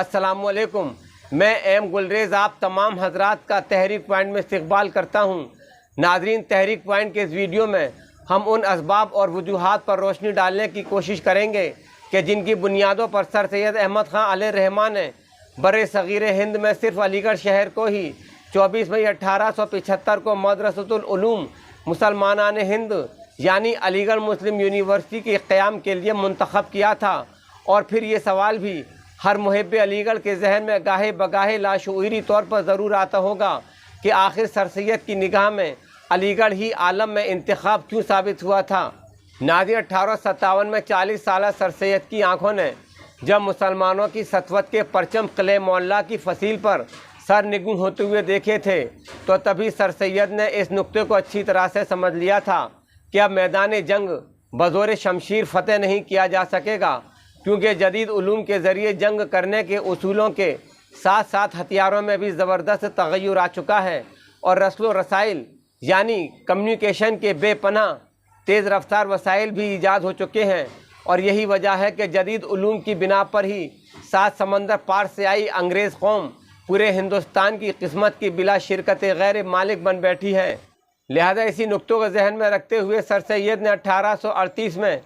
अस्सलामुअलैकुम। मैं एम गुलरेज़ आप तमाम हजरात का तहरीक पॉइंट में इस्तकबाल करता हूँ। नाजरीन, तहरीक पॉइंट के इस वीडियो में हम उन असबाब और वजूहात पर रोशनी डालने की कोशिश करेंगे कि जिनकी बुनियादों पर सर सैयद अहमद ख़ान अलैहिर्रहमान ने बरे सग़ीर हिंद में सिर्फ अलीगढ़ शहर को ही 24 मई 1875 को मदरसतुल उलूम मुसलमानान हिंद यानी अलीगढ़ मुस्लिम यूनिवर्सिटी के क़याम के लिए मुंतखब किया था। और फिर ये सवाल भी हर मुहिब अलीगढ़ के जहन में गाहे बगाहे लाशऊरी तौर पर ज़रूर आता होगा कि आखिर सर सैयद की निगाह में अलीगढ़ ही आलम में इंतखाब क्यों साबित हुआ था। नाज़रीन, 1857 में 40 साल सर सैयद की आँखों ने जब मुसलमानों की सतवत के परचम किले मोहल्ला की फसील पर सर निगूं होते हुए देखे थे तो तभी सर सैयद ने इस नुक्ते को अच्छी तरह से समझ लिया था कि अब मैदान जंग बज़ोर शमशीर फ़तेह नहीं किया जा सकेगा, क्योंकि जदीद उलूम के ज़रिए जंग करने के उसूलों के साथ साथ हथियारों में भी ज़बरदस्त तग़य्युर आ चुका है और रस्लो रसाइल यानी कम्युनिकेशन के बेपनाह तेज़ रफ्तार वसाइल भी ईजाद हो चुके हैं। और यही वजह है कि जदीद उलूम की बिना पर ही 7 समंदर पार से आई अंग्रेज़ कौम पूरे हिंदुस्तान की किस्मत की बिला शिरकत गैर मालिक बन बैठी है। लिहाजा इसी नुक्तों को जहन में रखते हुए सर सैयद ने 1838 में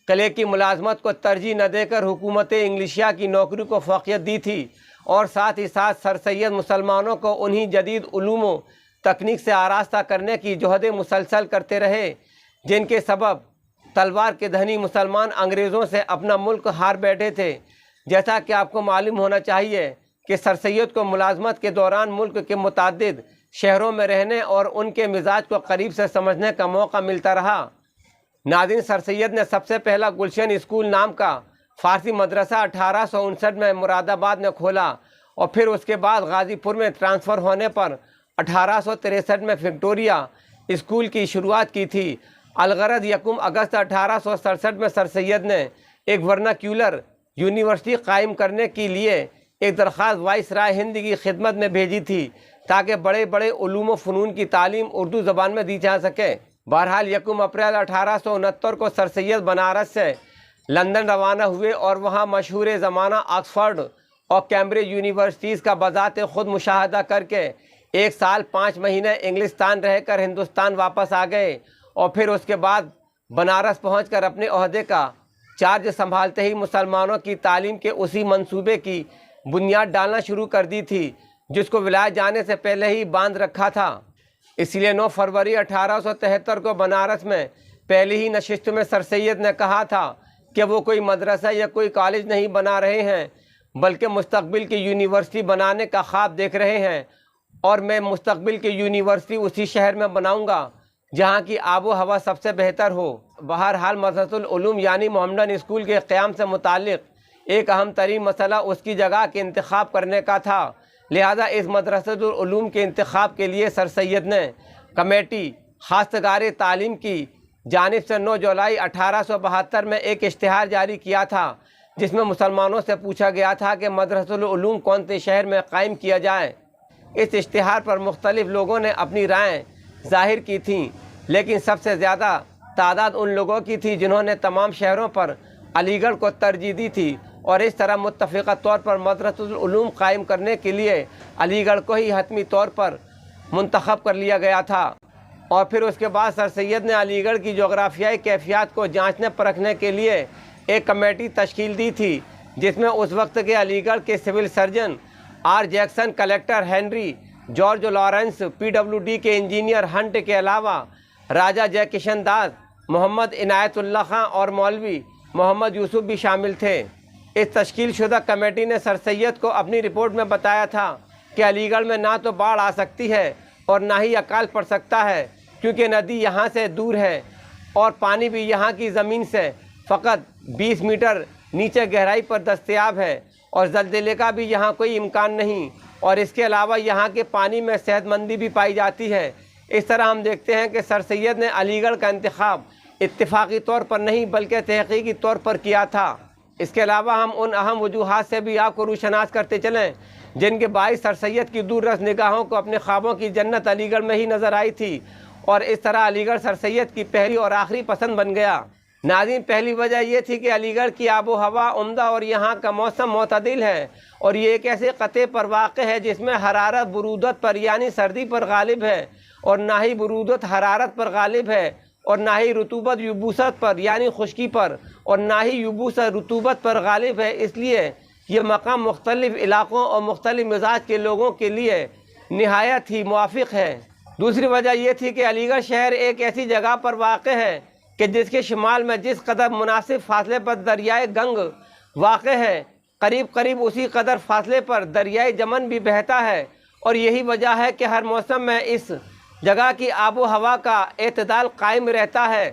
किले की मुलाजमत को तरजीह न देकर हुकूमत इंग्लिशिया की नौकरी को फ़ौक़ियत दी थी और साथ ही साथ सर सैयद मुसलमानों को उन्हीं जदीद उलूम तकनीक से आरास्ता करने की जोहदें मुसलसल करते रहे जिनके सबब तलवार के धनी मुसलमान अंग्रेज़ों से अपना मुल्क हार बैठे थे। जैसा कि आपको मालूम होना चाहिए कि सर सैयद को मुलाजमत के दौरान मुल्क के मुताद्दिद शहरों में रहने और उनके मिजाज को करीब से समझने का मौका मिलता रहा। नाज़रीन, सर सैयद ने सबसे पहला गुलशन स्कूल नाम का फ़ारसी मदरसा 1859 में मुरादाबाद में खोला और फिर उसके बाद गाज़ीपुर में ट्रांसफ़र होने पर 1863 में विक्टोरिया स्कूल की शुरुआत की थी। अलगरज 1 अगस्त 1867 में सर सैयद ने एक वर्नाक्यूलर यूनिवर्सिटी कायम करने के लिए एक दरख्वास्त वाइसराय हिंद की खिदमत में भेजी थी ताकि बड़े बड़े उलूम फ़नून की तालीम उर्दू ज़बान में दी जा सके। बहरहाल 1 अप्रैल 1869 को सर सैयद बनारस से लंदन रवाना हुए और वहाँ मशहूर ज़माना ऑक्सफ़ोर्ड और कैम्ब्रिज यूनिवर्सिटीज़ का बज़ाते ख़ुद मुशाहदा करके 1 साल 5 महीने इंग्लिस्तान रहकर हिंदुस्तान वापस आ गए और फिर उसके बाद बनारस पहुंचकर अपने ओहदे का चार्ज संभालते ही मुसलमानों की तालीम के उसी मंसूबे की बुनियाद डालना शुरू कर दी थी जिसको विलायत जाने से पहले ही बांध रखा था। इसलिए 9 फरवरी 1873 को बनारस में पहली ही नशिस्त में सर सैयद ने कहा था कि वो कोई मदरसा या कोई कॉलेज नहीं बना रहे हैं बल्कि मुस्तकबिल की यूनिवर्सिटी बनाने का ख्वाब देख रहे हैं और मैं मुस्तकबिल की यूनिवर्सिटी उसी शहर में बनाऊंगा जहाँ की आबो हवा सबसे बेहतर हो। बहरहाल मदरसतुल उलूम यानी मोहम्मदन स्कूल के क़याम से मुताल्लिक़ एक अहम तरीन मसला उसकी जगह के इंतखाब करने का था। लिहाजा इस मदरसतुल उलूम के इंतखाब के लिए सर सैयद ने कमेटी खास्तगार तालीम की जानिब से 9 जुलाई 1872 में एक इश्तिहार जारी किया था जिसमें मुसलमानों से पूछा गया था कि मदरसतुल उलूम कौन से शहर में कायम किया जाए। इस इश्तिहार पर मुख्तलिफ लोगों ने अपनी राय ज़ाहिर की थी, लेकिन सबसे ज़्यादा तादाद उन लोगों की थी जिन्होंने तमाम शहरों पर अलीगढ़ को तरजीह दी थी और इस तरह मुत्तफ़िक़ा तौर पर मदरसतुल उलूम कायम करने के लिए अलीगढ़ को ही हतमी तौर पर मुंतखब कर लिया गया था। और फिर उसके बाद सर सैयद ने अलीगढ़ की जोग्राफियाई कैफियत को जांचने परखने के लिए एक कमेटी तश्कील दी थी जिसमें उस वक्त के अलीगढ़ के civil surgeon R Jackson, collector Henry George Lawrence, PWD के इंजीनियर हंट के अलावा राजा जय किशन दास, मोहम्मद इनायतुल्लाह खां और मौलवी मोहम्मद यूसुफ भी शामिल थे। इस तश्कील शुदा कमेटी ने सर सैयद को अपनी रिपोर्ट में बताया था कि अलीगढ़ में ना तो बाढ़ आ सकती है और ना ही अकाल पड़ सकता है, क्योंकि नदी यहाँ से दूर है और पानी भी यहाँ की ज़मीन से फ़कत 20 मीटर नीचे गहराई पर दस्तयाब है और ज़लज़ले का भी यहाँ कोई इम्कान नहीं और इसके अलावा यहाँ के पानी में सेहतमंदी भी पाई जाती है। इस तरह हम देखते हैं कि सर सैयद ने अलीगढ़ का इंतखाब इत्तिफाक़ी तौर पर नहीं बल्कि तहक़ीक़ी तौर पर किया था। इसके अलावा हम उन अहम वजूहात से भी आपको रूशनास करते चलें जिनके बाइस सर सैयद की दूररस निगाहों को अपने ख्वाबों की जन्नत अलीगढ़ में ही नज़र आई थी और इस तरह अलीगढ़ सर सैयद की पहली और आखिरी पसंद बन गया। नाज़रीन, पहली वजह ये थी कि अलीगढ़ की आबो हवा उम्दा और यहाँ का मौसम मोतदिल है और ये एक ऐसे क़ते पर वाक़ है जिसमें हरारत बुरूदत पर यानी सर्दी पर गालिब है और ना ही बुरूदत हरारत पर गालिब है और ना ही रुतूबत युबूसत पर यानी खुश्की पर और ना ही युबूसत रुतूबत पर गालिब है। इसलिए ये मकाम मुख्तलिफ़ इलाक़ों और मुख्तलिफ़ मिजाज के लोगों के लिए निहायत ही मुवाफ़िक़ है। दूसरी वजह यह थी कि अलीगढ़ शहर एक ऐसी जगह पर वाक़ है कि जिसके शुमाल में जिस कदर मुनासिब फासले पर दरियाए गंग वाक़ है, करीब करीब उसी कदर फासले पर दरियाए जमन भी बहता है और यही वजह है कि हर मौसम में इस जगह की आबो हवा का एतदाल कायम रहता है।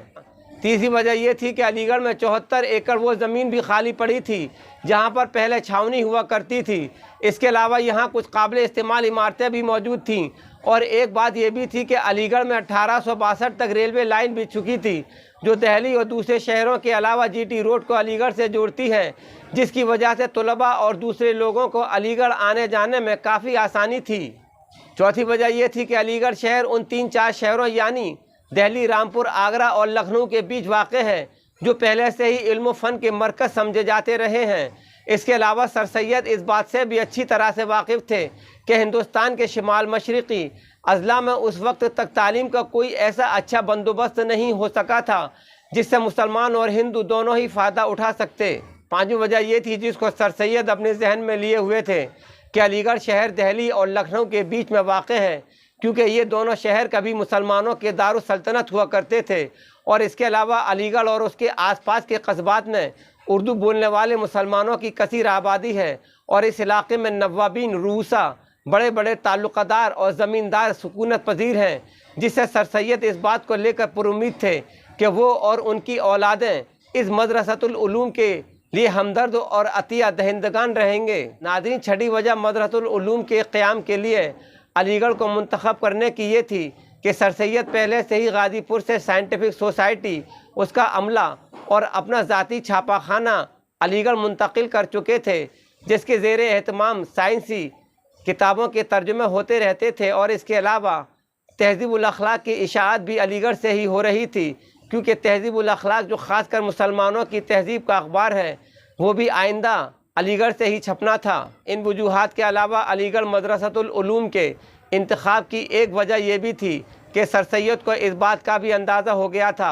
तीसरी वजह यह थी कि अलीगढ़ में 74 एकड़ वो ज़मीन भी खाली पड़ी थी जहाँ पर पहले छावनी हुआ करती थी। इसके अलावा यहाँ कुछ काबिल इस्तेमाल इमारतें भी मौजूद थीं और एक बात यह भी थी कि अलीगढ़ में 1862 तक रेलवे लाइन भी चुकी थी जो दिल्ली और दूसरे शहरों के अलावा जीटी रोड को अलीगढ़ से जोड़ती है, जिसकी वजह से तलबा और दूसरे लोगों को अलीगढ़ आने जाने में काफ़ी आसानी थी। चौथी वजह यह थी कि अलीगढ़ शहर उन 3-4 शहरों यानी दिल्ली, रामपुर, आगरा और लखनऊ के बीच वाक़ है जो पहले से ही इल्म फ़न के मरकज़ समझे जाते रहे हैं। इसके अलावा सर सैयद इस बात से भी अच्छी तरह से वाकिफ़ थे कि हिंदुस्तान के शिमाल मशरक़ी अज़ला में उस वक्त तक तालीम का कोई ऐसा अच्छा बंदोबस्त नहीं हो सका था जिससे मुसलमान और हिंदू दोनों ही फ़ायदा उठा सकते। पांचवी वजह यह थी जिसको सर सैयद अपने जहन में लिए हुए थे कि अलीगढ़ शहर दिल्ली और लखनऊ के बीच में वाक़ है, क्योंकि ये दोनों शहर कभी मुसलमानों के दारुल सल्तनत हुआ करते थे और इसके अलावा अलीगढ़ और उसके आसपास के कस्बात में उर्दू बोलने वाले मुसलमानों की कसीर आबादी है और इस इलाके में नवाबीन, रूसा, बड़े बड़े ताल्लुक़दार और ज़मींदार सुकूनत पजीर हैं, जिससे सर सैयद इस बात को लेकर पुरुमीद थे कि वो और उनकी औलादें इस मदरसतुल उलूम के लिए हमदर्द और अतिया दहिंदगान रहेंगे। नाज़रीन, छठी वजह मदरसतुल उलूम के क़याम के लिए अलीगढ़ को मुंतखब करने की ये थी कि सर सैयद पहले से ही गाज़ीपुर से साइंटिफिक सोसाइटी, उसका अमला और अपना ज़ाती छापाखाना अलीगढ़ मुंतकिल कर चुके थे, जिसके ज़ेर एहतमाम साइंसी किताबों के तर्जुमे होते रहते थे और इसके अलावा तहज़ीबुल अखलाक की इशाअत भी अलीगढ़ से ही हो रही थी, क्योंकि तहज़ीबुल अखलाक जो ख़ासकर मुसलमानों की तहज़ीब का अखबार है वो भी आइंदा अलीगढ़ से ही छपना था। इन वजूहात के अलावा अलीगढ़ मदरसतुल उलूम के इंतखाब की एक वजह यह भी थी कि सर सैयद को इस बात का भी अंदाज़ा हो गया था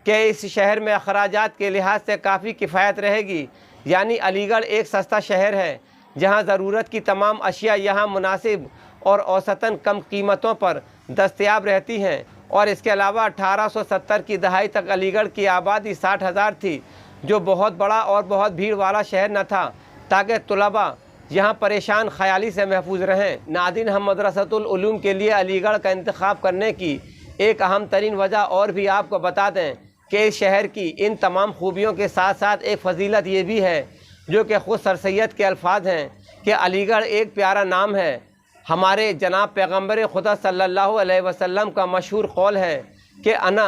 कि इस शहर में अखराजात के लिहाज से काफ़ी किफ़ायत रहेगी, यानी अलीगढ़ एक सस्ता शहर है जहाँ ज़रूरत की तमाम अशिया यहाँ मुनासिब और औसतन कम कीमतों पर दस्तयाब रहती हैं और इसके अलावा 1870 की दहाई तक अलीगढ़ की आबादी 60,000 थी, जो बहुत बड़ा और बहुत भीड़ वाला शहर न था, ताकि तलबा यहाँ परेशान ख़याली से महफूज रहें। नाज़रीन, हम मदरसतुल उलूम के लिए अलीगढ़ का इंतखाब करने की एक अहम तरीन वजह और भी आपको बता दें कि इस शहर की इन तमाम खूबियों के साथ साथ एक फ़जीलत ये भी है जो कि ख़ुद सर सैयद के अल्फाज हैं कि अलीगढ़ एक प्यारा नाम है। हमारे जनाब पैगम्बर खुदा सल्लल्लाहु अलैहि वसल्लम का मशहूर कौल है कि अना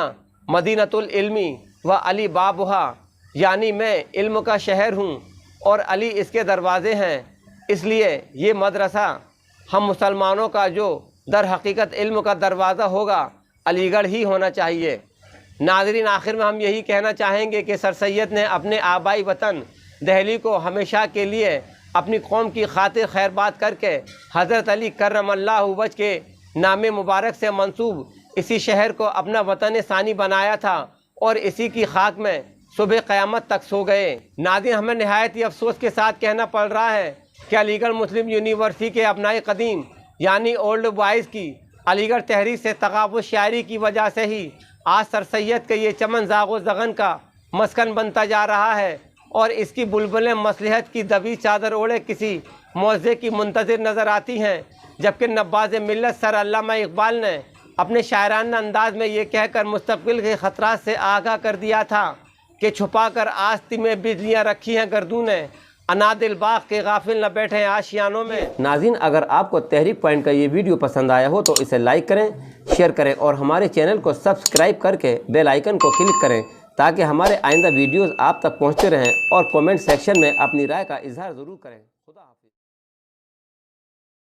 मदीनतुल इल्मी व अली बाबुहा, यानी मैं इल्म का शहर हूँ और अली इसके दरवाज़े हैं। इसलिए ये मदरसा हम मुसलमानों का जो दर हकीकत इल्म का दरवाज़ा होगा अलीगढ़ ही होना चाहिए। नाज़रीन, आखिर में हम यही कहना चाहेंगे कि सर सैयद ने अपने आबाई वतन दिल्ली को हमेशा के लिए अपनी कौम की खातिर खैर बात करके हज़रत अली करमल्लाहु वजह के नाम मुबारक से मंसूब इसी शहर को अपना वतन सानी बनाया था और इसी की खाक में सुबह क़यामत तक सो गए। नाज़रीन, हमें नहायत ही अफसोस के साथ कहना पड़ रहा है कि अलीगढ़ मुस्लिम यूनिवर्सिटी के अपनाए कदीम यानी ओल्ड बॉयज़ की अलीगढ़ तहरीक से तक़ाबुल शायरी की वजह से ही आज सर सैयद के ये चमन ज़ागो ज़गन का मस्कन बनता जा रहा है और इसकी बुलबुलें मसलहत की दबी चादर ओढ़े किसी मौज़े की मुंतज़िर नज़र आती हैं, जबकि नब्बाज़ मिल्लत सर अल्लामा इकबाल ने अपने शायराना अंदाज में ये कहकर मुस्तक़बिल के ख़तरात से आगाह कर दिया था कि छुपा कर आस्ती में बिजलियाँ रखी हैं गर्दू ने, अनादिल बाग के गाफिल न बैठे आशियानों में। नाज़रीन, अगर आपको तहरीक पॉइंट का ये वीडियो पसंद आया हो तो इसे लाइक करें, शेयर करें और हमारे चैनल को सब्सक्राइब करके बेल आइकन को क्लिक करें ताकि हमारे आइंदा वीडियोज़ आप तक पहुँचते रहें और कमेंट सेक्शन में अपनी राय का इजहार ज़रूर करें।